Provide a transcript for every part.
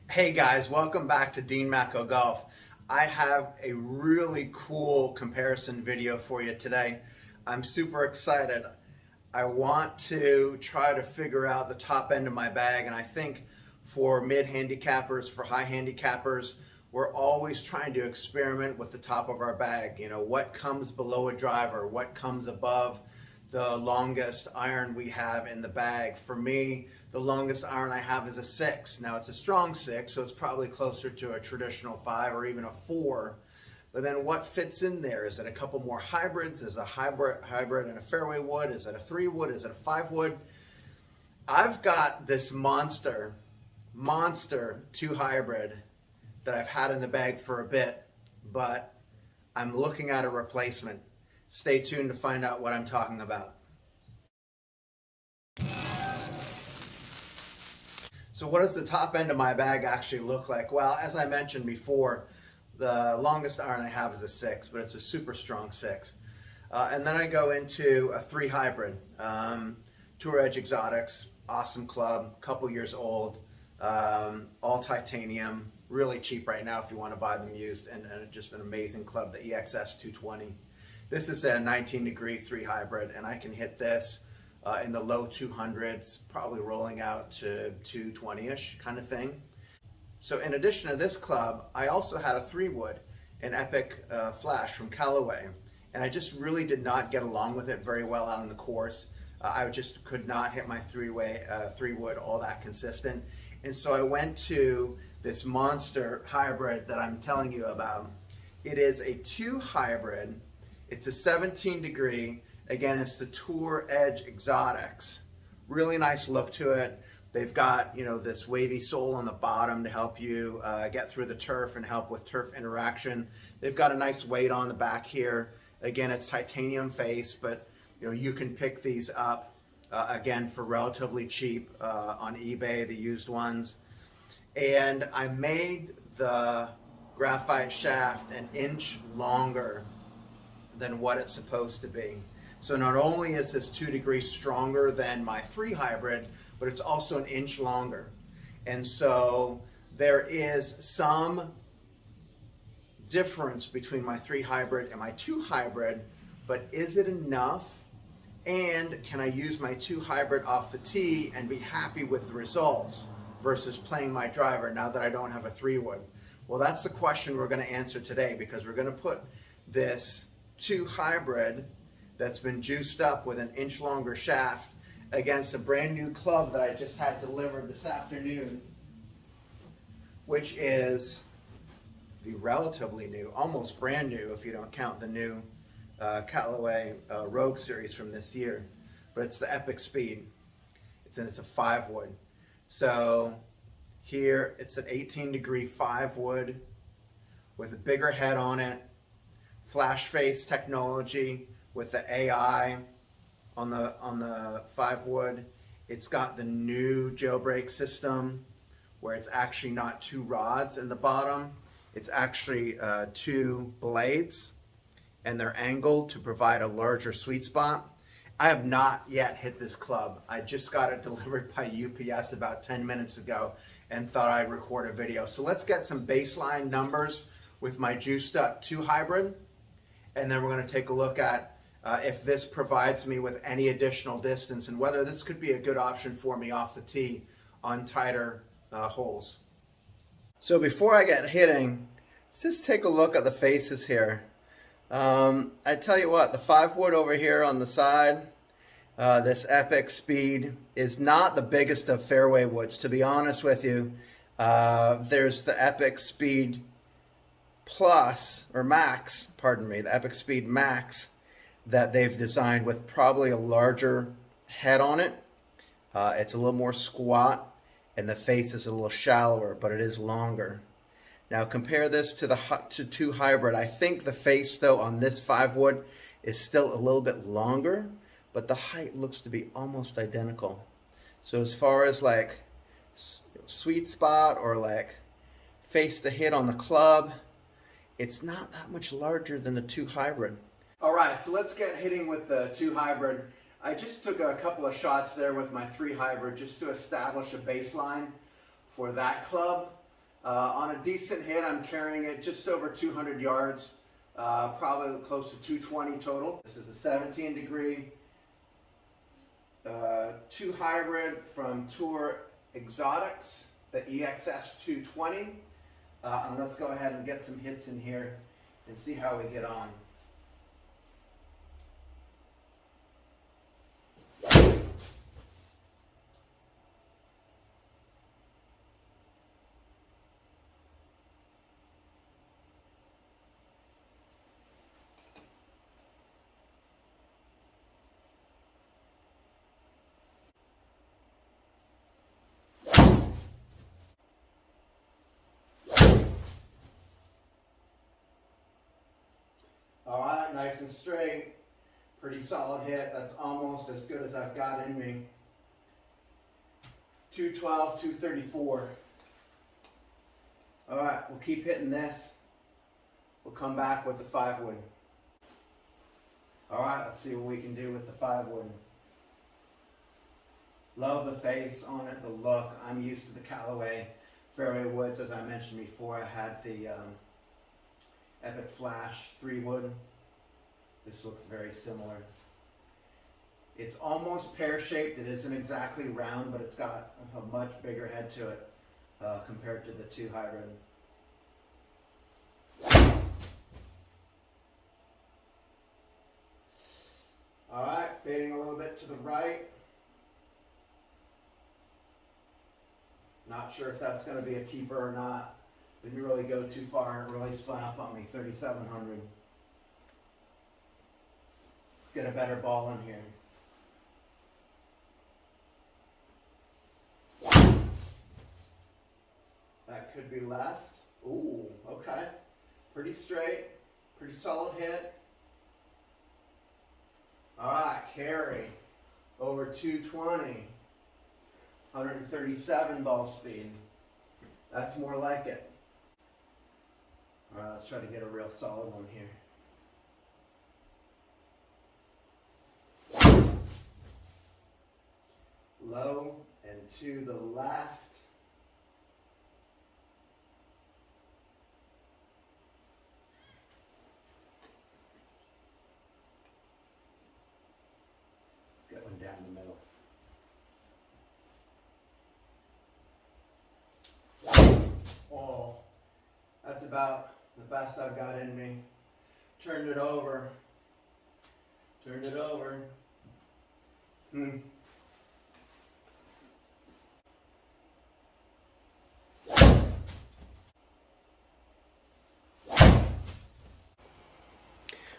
Hey guys, welcome back to Dean Macco Golf. I have a really cool comparison video for you today. I'm super excited. I want to try to figure out the top end of my bag, and I think for mid-handicappers, for high handicappers, we're always trying to experiment with the top of our bag. You know, what comes below a driver, what comes above the longest iron we have in the bag. For me, the longest iron I have is a 6. Now it's a strong 6, so it's probably closer to a traditional 5 or even a 4. But then what fits in there? Is it a couple more hybrids? Is it a hybrid and a fairway wood? Is it a 3 wood? Is it a 5 wood? I've got this monster 2 hybrid that I've had in the bag for a bit, but I'm looking at a replacement. Stay tuned to find out what I'm talking about. So what does the top end of my bag actually look like? Well, as I mentioned before, the longest iron I have is a 6, but it's a super strong 6. And then I go into a 3 hybrid. Tour Exotics, awesome club, couple years old, all titanium, really cheap right now if you want to buy them used, and just an amazing club, the EXS 220. This is a 19-degree 3 hybrid, and I can hit this in the low 200s, probably rolling out to 220-ish kind of thing. So in addition to this club, I also had a 3 wood, an Epic Flash from Callaway, and I just really did not get along with it very well out on the course. I just could not hit my 3 wood all that consistent. And so I went to this monster hybrid that I'm telling you about. It is a 2 hybrid. It's a 17-degree. Again, it's the Tour Exotics. Really nice look to it. They've got, you know, this wavy sole on the bottom to help you get through the turf and help with turf interaction. They've got a nice weight on the back here. Again, it's titanium face, but you know, you can pick these up again for relatively cheap on eBay, the used ones. And I made the graphite shaft an inch longer than what it's supposed to be. So not only is this 2 degrees stronger than my 3 hybrid, but it's also an inch longer. And so there is some difference between my 3 hybrid and my 2 hybrid, but is it enough? And can I use my 2 hybrid off the tee and be happy with the results versus playing my driver now that I don't have a 3 wood? Well, that's the question we're going to answer today, because we're going to put this 2 hybrid that's been juiced up with an inch longer shaft against a brand new club that I just had delivered this afternoon, which is the relatively new, almost brand new if you don't count the new Callaway Rogue series from this year, but it's the Epic Speed. It's a 5 wood. So here it's an 18-degree 5 wood with a bigger head on it, flash face technology with the AI on the 5 wood. It's got the new jailbreak system where it's actually not 2 rods in the bottom. It's actually 2 blades, and they're angled to provide a larger sweet spot. I have not yet hit this club. I just got it delivered by UPS about 10 minutes ago and thought I'd record a video. So let's get some baseline numbers with my juiced up 2 hybrid, and then we're going to take a look at if this provides me with any additional distance and whether this could be a good option for me off the tee on tighter holes. So before I get hitting, let's just take a look at the faces here. I tell you what, the 5 wood over here on the side, this Epic Speed, is not the biggest of fairway woods, to be honest with you. There's the Epic Speed Plus, or Max, pardon me, the Epic Speed Max that they've designed with probably a larger head on it. It's a little more squat, and the face is a little shallower, but it is longer. Now compare this to the 2 hybrid. I think the face though on this 5 wood is still a little bit longer, but the height looks to be almost identical. So as far as like sweet spot or like face to hit on the club, it's not that much larger than the 2 hybrid. All right, so let's get hitting with the 2 hybrid. I just took a couple of shots there with my 3 hybrid just to establish a baseline for that club. On a decent hit, I'm carrying it just over 200 yards, probably close to 220 total. This is a 17 degree 2 hybrid from Tour Exotics, the EXS 220. And let's go ahead and get some hits in here and see how we get on. All right, nice and straight. Pretty solid hit. That's almost as good as I've got in me. 212, 234. All right, we'll keep hitting this. We'll come back with the 5 wood. All right, let's see what we can do with the 5 wood. Love the face on it, the look. I'm used to the Callaway fairway woods. As I mentioned before, I had the Epic Flash 3 wood. This looks very similar. It's almost pear-shaped. It isn't exactly round, but it's got a much bigger head to it compared to the 2 hybrid. All right, fading a little bit to the right. Not sure if that's going to be a keeper or not. Didn't really go too far. It really spun up on me, 3,700. Let's get a better ball in here. That could be left. Ooh, okay. Pretty straight, pretty solid hit. All right, carry over 220, 137 ball speed. That's more like it. All right, let's try to get a real solid one here. Low and to the left. Let's get one down the middle. Oh, that's about the best I've got in me. Turned it over. Turned it over.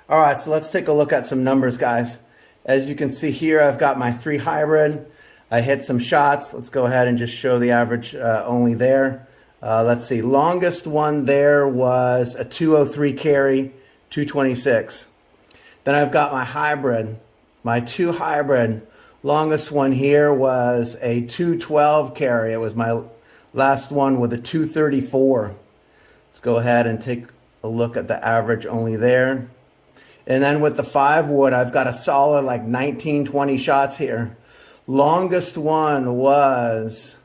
All right, so let's take a look at some numbers, guys. As you can see here, I've got my 3 hybrid. I hit some shots. Let's go ahead and just show the average only there. Let's see, longest one there was a 203 carry, 226. Then I've got my hybrid, my 2 hybrid. Longest one here was a 212 carry. It was my last one with a 234. Let's go ahead and take a look at the average only there. And then with the 5 wood, I've got a solid like 19, 20 shots here. Longest one was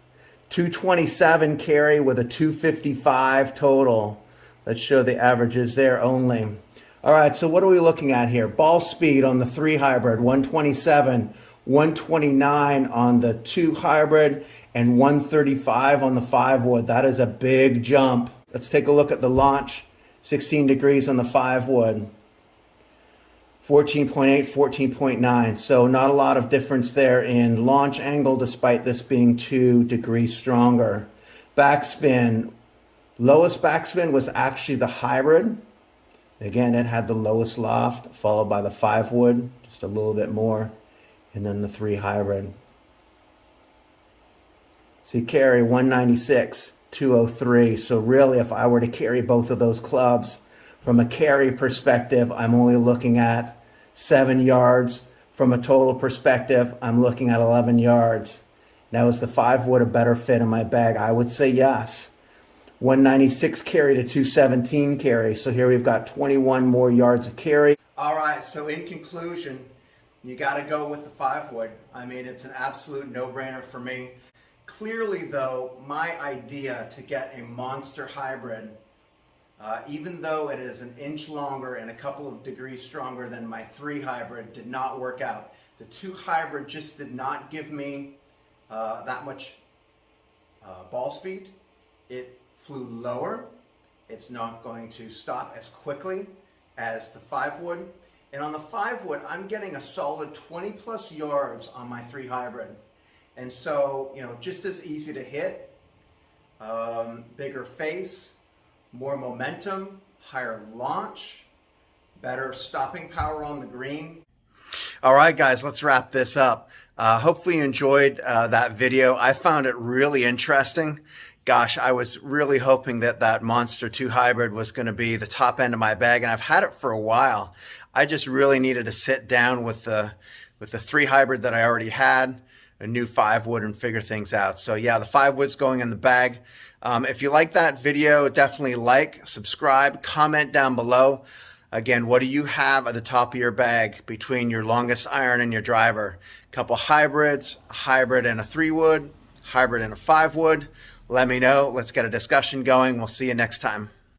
227 carry with a 255 total. Let's show the averages there only. All right, so what are we looking at here? Ball speed on the 3 hybrid, 127, 129 on the 2 hybrid, and 135 on the 5 wood. That is a big jump. Let's take a look at the launch, 16 degrees on the 5 wood. 14.8, 14.9. So not a lot of difference there in launch angle, despite this being 2 degrees stronger. Backspin, lowest backspin was actually the hybrid. Again, it had the lowest loft, followed by the 5 wood, just a little bit more, and then the 3 hybrid. See, carry 196, 203. So really, if I were to carry both of those clubs, from a carry perspective, I'm only looking at 7 yards. From a total perspective, I'm looking at 11 yards. Now, is the 5 wood a better fit in my bag? I would say yes. 196 carry to 217 carry. So here we've got 21 more yards of carry. All right, so in conclusion, you got to go with the 5 wood. I mean, it's an absolute no-brainer for me. Clearly though, my idea to get a monster hybrid, even though it is an inch longer and a couple of degrees stronger than my 3 hybrid, did not work out. The 2 hybrid just did not give me that much ball speed. It flew lower. It's not going to stop as quickly as the 5 would. And on the 5 wood, I'm getting a solid 20 plus yards on my 3 hybrid. And so, you know, just as easy to hit, bigger face, more momentum, higher launch, better stopping power on the green. All right, guys, let's wrap this up. Hopefully you enjoyed that video. I found it really interesting. Gosh, I was really hoping that that Monster 2 Hybrid was going to be the top end of my bag, and I've had it for a while. I just really needed to sit down with the 3 Hybrid that I already had, a new 5 wood, and figure things out. So yeah, the 5 wood's going in the bag. If you like that video, definitely like, subscribe, comment down below. Again, what do you have at the top of your bag between your longest iron and your driver? A couple hybrids, a hybrid and a 3 wood, hybrid and a 5 wood. Let me know. Let's get a discussion going. We'll see you next time.